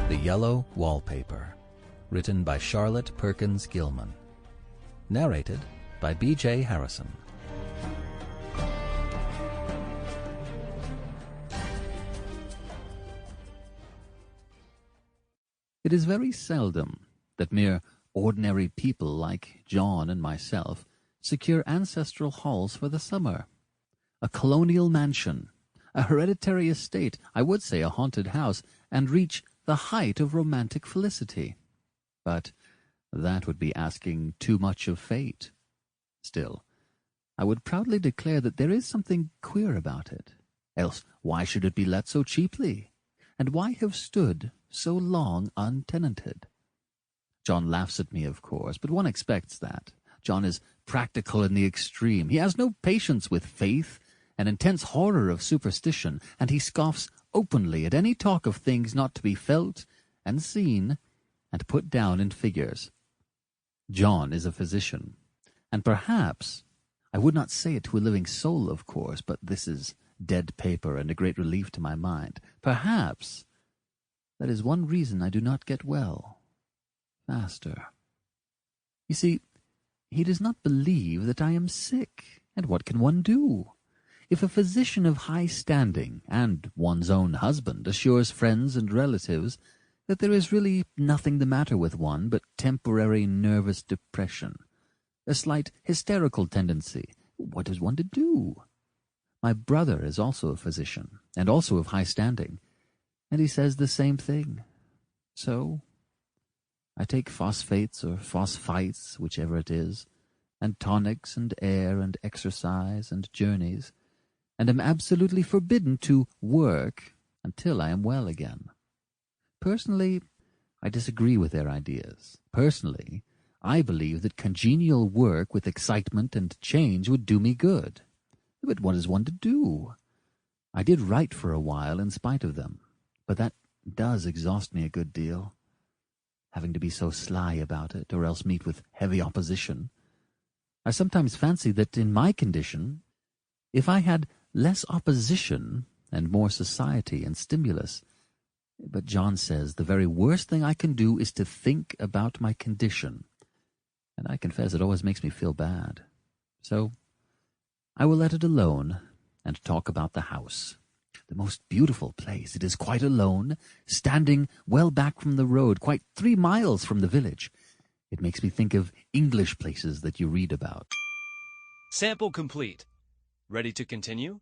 The Yellow Wallpaper, written by Charlotte Perkins Gilman. Narrated by B.J.Harrison. It is very seldom that mere ordinary people like John and myself secure ancestral halls for the summer. A colonial mansion, a hereditary estate, I would say a haunted house, and reach the height of romantic felicity. But that would be asking too much of fate. Still, I would proudly declare that there is something queer about it. Else why should it be let so cheaply? And why have stood so long untenanted? John laughs at me, of course, but one expects that. John is practical in the extreme. He has no patience with faith, an intense horror of superstition, and he scoffs openly at any talk of things not to be felt and seen and put down in figures. John is a physician, and perhaps, I would not say it to a living soul, of course, but this is dead paper and a great relief to my mind, perhaps that is one reason I do not get well faster. You see, he does not believe that I am sick, and what can one do? If a physician of high standing, and one's own husband, assures friends and relatives that there is really nothing the matter with one but temporary nervous depression, a slight hysterical tendency, what is one to do? My brother is also a physician, and also of high standing, and he says the same thing. So I take phosphates or phosphites, whichever it is, and tonics and air and exercise and journeys, and am absolutely forbidden to work until I am well again. Personally, I disagree with their ideas. Personally, I believe that congenial work with excitement and change would do me good. But what is one to do? I did write for a while in spite of them, but that does exhaust me a good deal. Having to be so sly about it, or else meet with heavy opposition. I sometimes fancy that in my condition, if I had less opposition and more society and stimulus. But John says the very worst thing I can do is to think about my condition, and I confess it always makes me feel bad. So I will let it alone and talk about the house. The most beautiful place. It is quite alone, standing well back from the road, quite 3 miles from the village. It makes me think of English places that you read about. Sample complete. Ready to continue?